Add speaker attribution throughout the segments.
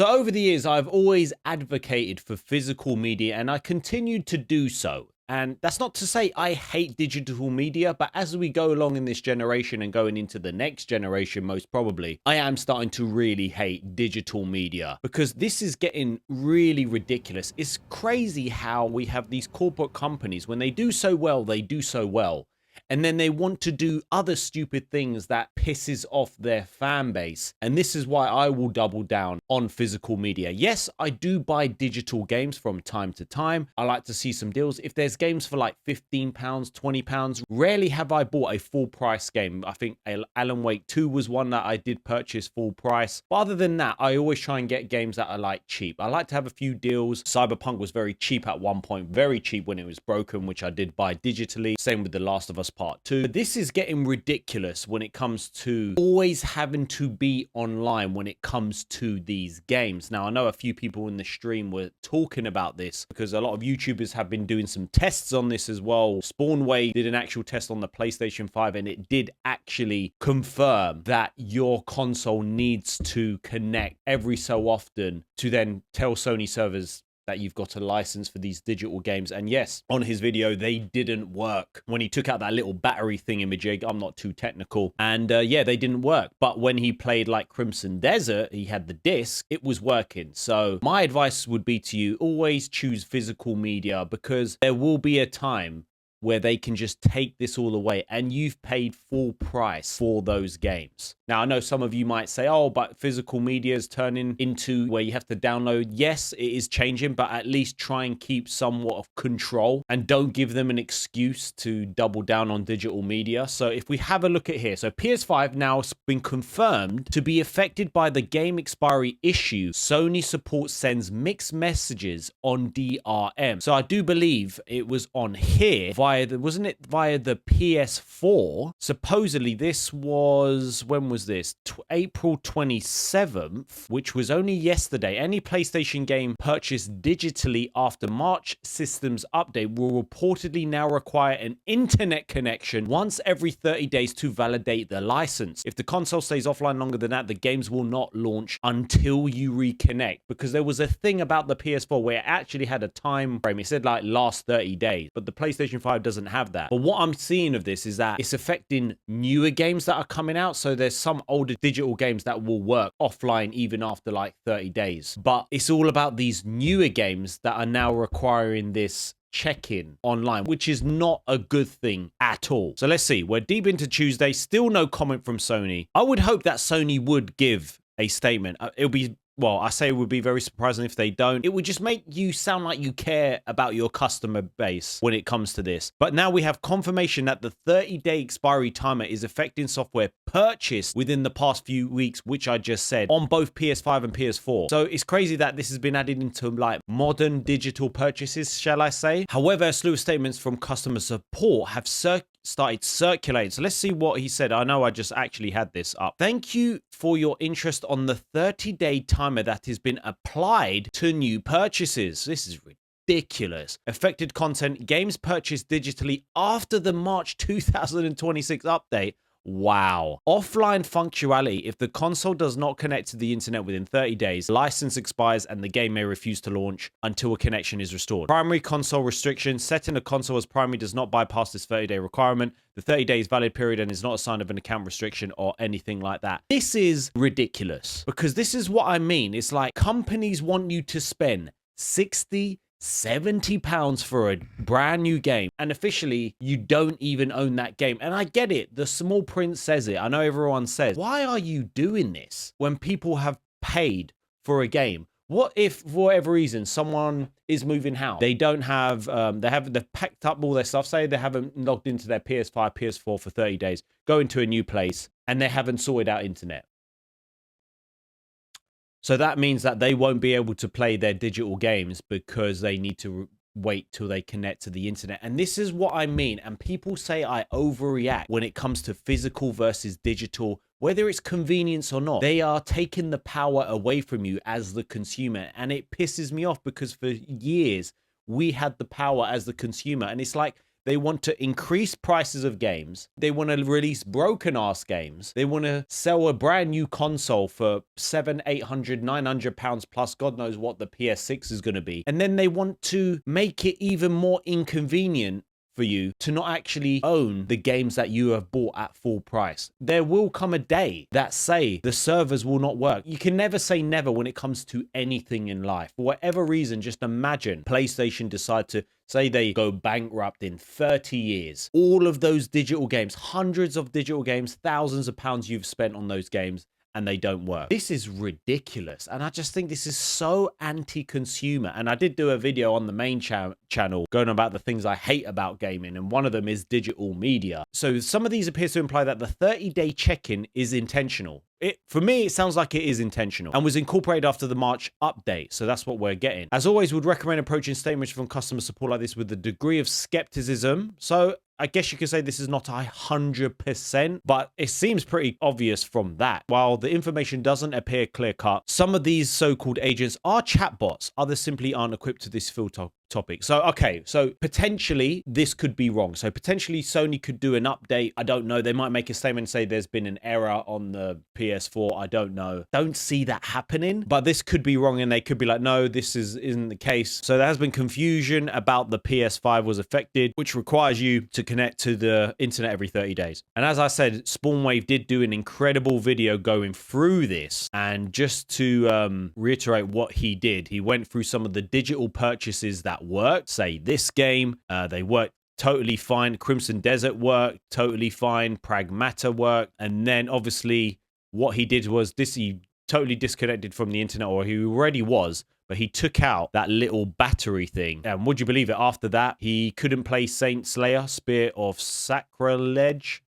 Speaker 1: So over the years, I've always advocated for physical media, and I continued to do so. And that's not to say I hate digital media, but as we go along in this generation and going into the next generation, most probably, I am starting to really hate digital media because this is getting really ridiculous. It's crazy how we have these corporate companies, when they do so well, they do so well. And then they want to do other stupid things that pisses off their fan base. And this is why I will double down on physical media. Yes, I do buy digital games from time to time. I like to see some deals. If there's games for like £15, £20, rarely have I bought a full price game. I think Alan Wake 2 was one that I did purchase full price. But other than that, I always try and get games that are like cheap. I like to have a few deals. Cyberpunk was very cheap at one point, very cheap when it was broken, which I did buy digitally. Same with The Last of Us Part 2. But this is getting ridiculous when it comes to always having to be online when it comes to these games. Now, I know a few people in the stream were talking about this because a lot of YouTubers have been doing some tests on this as well. Spawnway did an actual test on the PlayStation 5 and it did actually confirm that your console needs to connect every so often to then tell Sony servers that you've got a license for these digital games. And yes, on his video, they didn't work. When he took out that little battery thingamajig, I'm not too technical. And yeah, they didn't work. But when he played like Crimson Desert, he had the disc, it was working. So my advice would be to you, always choose physical media because there will be a time where they can just take this all away and you've paid full price for those games. Now, I know some of you might say, oh, but physical media is turning into where you have to download. Yes, it is changing, but at least try and keep somewhat of control and don't give them an excuse to double down on digital media. So if we have a look at here, so PS5 now has been confirmed to be affected by the game expiry issue. Sony support sends mixed messages on DRM. So I do believe it was on here wasn't it via the PS4? Supposedly this was, when was this? April 27th, which was only yesterday. Any PlayStation game purchased digitally after March systems update will reportedly now require an internet connection once every 30 days to validate the license. If the console stays offline longer than that, the games will not launch until you reconnect, because there was a thing about the PS4 where it actually had a time frame. It said like last 30 days, but the PlayStation 5 doesn't have that. But what I'm seeing of this is that it's affecting newer games that are coming out. So there's some older digital games that will work offline even after like 30 days. But it's all about these newer games that are now requiring this check-in online, which is not a good thing at all. So let's see. We're deep into Tuesday. Still no comment from Sony. I would hope that Sony would give a statement. It'll be, well, I say it would be very surprising if they don't. It would just make you sound like you care about your customer base when it comes to this. But now we have confirmation that the 30-day expiry timer is affecting software purchased within the past few weeks, which I just said, on both PS5 and PS4. So it's crazy that this has been added into like modern digital purchases, shall I say. However, a slew of statements from customer support have started circulating. So let's see what he said. I know I just actually had this up. Thank you for your interest on the 30-day timer that has been applied to new purchases. This is ridiculous. Affected content, games purchased digitally after the March 2026 update. Wow. Offline functionality. If the console does not connect to the internet within 30 days, license expires and the game may refuse to launch until a connection is restored. Primary console restriction. Setting a console as primary does not bypass this 30-day requirement. The 30 days valid period and is not a sign of an account restriction or anything like that. This is ridiculous because this is what I mean. It's like companies want you to spend 60, £70 for a brand new game, and officially you don't even own that game. And I get it, the small print says it. I know everyone says, why are you doing this when people have paid for a game? What if for whatever reason someone is moving house, they don't have they've packed up all their stuff, say they haven't logged into their PS5 PS4 for 30 days, go into a new place and they haven't sorted out internet? So that means that they won't be able to play their digital games because they need to wait till they connect to the internet. And this is what I mean. And people say I overreact when it comes to physical versus digital, whether it's convenience or not. They are taking the power away from you as the consumer. And it pisses me off because for years we had the power as the consumer. And it's like They want to increase prices of games. They want to release broken ass games. They want to sell a brand new console for 700, 800, 900 pounds plus. God knows what the PS6 is going to be. And then they want to make it even more inconvenient for you to not actually own the games that you have bought at full price. There will come a day that say the servers will not work. You can never say never when it comes to anything in life. For whatever reason, just imagine PlayStation decide to say they go bankrupt in 30 years. All of those digital games, hundreds of digital games, thousands of pounds you've spent on those games, and they don't work. This is ridiculous. And I just think this is so anti-consumer. And I did do a video on the main channel going about the things I hate about gaming. And one of them is digital media. So some of these appear to imply that the 30-day check-in is intentional. For me, it sounds like it is intentional and was incorporated after the March update. So that's what we're getting. As always, would recommend approaching statements from customer support like this with a degree of skepticism. So I guess you could say this is not 100%, but it seems pretty obvious from that. While the information doesn't appear clear-cut, some of these so-called agents are chatbots. Others simply aren't equipped to this field topic. So, okay, so potentially this could be wrong. So potentially Sony could do an update. I don't know. They might make a statement and say there's been an error on the PS4. I don't know. Don't see that happening, but this could be wrong and they could be like, no, this isn't the case. So there has been confusion about the PS5 was affected, which requires you to connect to the internet every 30 days. And as I said, Spawnwave did do an incredible video going through this. And just to reiterate what he did, he went through some of the digital purchases that worked. Say this game, they worked totally fine. Crimson Desert worked totally fine. Pragmata worked. And then obviously what he did was he totally disconnected from the internet, or he already was, but he took out that little battery thing. And would you believe it? After that, he couldn't play Saint Slayer, Spear of Sacrilege.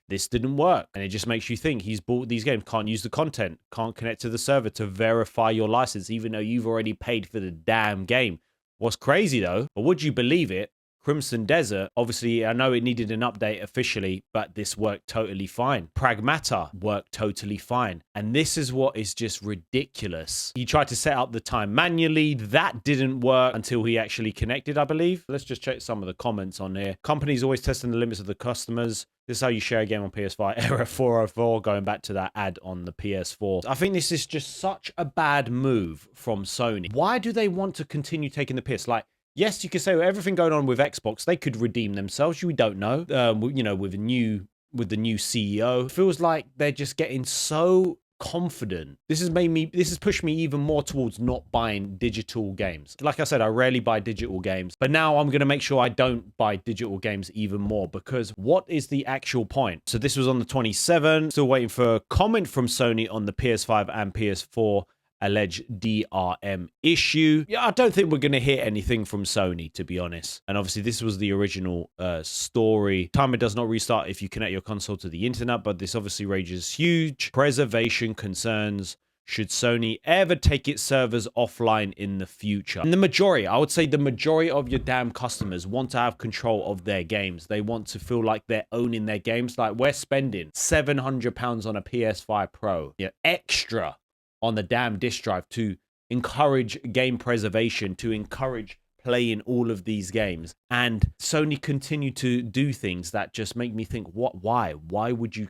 Speaker 1: This didn't work. And it just makes you think he's bought these games, can't use the content, can't connect to the server to verify your license, even though you've already paid for the damn game. What's crazy though, but would you believe it? Crimson Desert, obviously, I know it needed an update officially, but this worked totally fine. Pragmata worked totally fine. And this is what is just ridiculous. He tried to set up the time manually. That didn't work until he actually connected, I believe. Let's just check some of the comments on here. Companies always testing the limits of the customers. This is how you share a game on PS5. Error 404, going back to that ad on the PS4. I think this is just such a bad move from Sony. Why do they want to continue taking the piss? Like, yes, you could say with everything going on with Xbox, they could redeem themselves. We don't know. You know, with the new CEO, it feels like they're just getting so confident. This has pushed me even more towards not buying digital games. Like I said, I rarely buy digital games, but now I'm going to make sure I don't buy digital games even more, because what is the actual point? So this was on the 27th. Still waiting for a comment from Sony on the PS5 and PS4 alleged DRM issue. Yeah, I don't think we're going to hear anything from Sony, to be honest. And obviously, this was the original story. Timer does not restart if you connect your console to the internet, but this obviously raises huge preservation concerns should Sony ever take its servers offline in the future. And the majority, I would say the majority of your damn customers want to have control of their games. They want to feel like they're owning their games. Like, we're spending £700 on a PS5 Pro, extra on the damn disk drive to encourage game preservation, to encourage playing all of these games. And Sony continue to do things that just make me think, why would you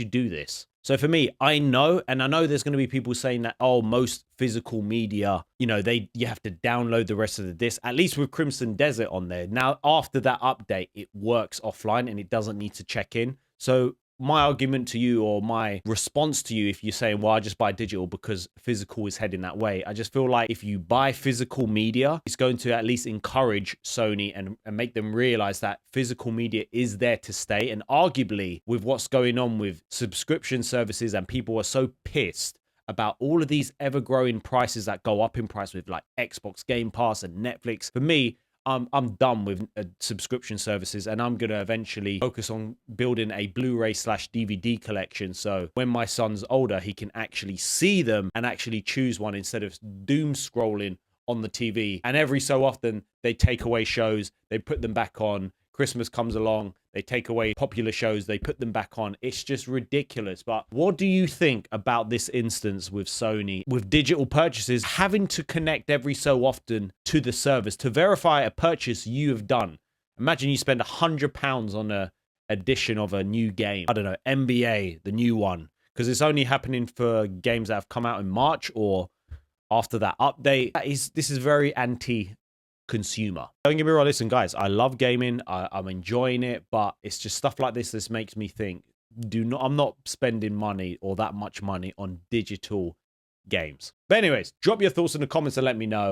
Speaker 1: do this? So for me, I know there's going to be people saying that, oh, most physical media, you know, you have to download the rest of the disc, at least with Crimson Desert on there. Now, after that update, it works offline and it doesn't need to check in. So my argument to you, or my response to you, if you're saying, well, I just buy digital because physical is heading that way, I just feel like if you buy physical media, it's going to at least encourage Sony and make them realize that physical media is there to stay. And arguably, with what's going on with subscription services, and people are so pissed about all of these ever-growing prices that go up in price with like Xbox Game Pass and Netflix, for me, I'm done with subscription services, and I'm going to eventually focus on building a Blu-ray/DVD collection. So when my son's older, he can actually see them and actually choose one instead of doom scrolling on the TV. And every so often they take away shows, they put them back on. Christmas comes along, they take away popular shows, they put them back on. It's just ridiculous. But what do you think about this instance with Sony, with digital purchases, having to connect every so often to the service to verify a purchase you have done? Imagine you spend £100 on a edition of a new game. I don't know, NBA, the new one, because it's only happening for games that have come out in March or after that update. This is very anti-consumer. Don't get me wrong, listen, guys, I love gaming. I'm enjoying it, but it's just stuff like this makes me think, I'm not spending money or that much money on digital games. But anyways, drop your thoughts in the comments and let me know.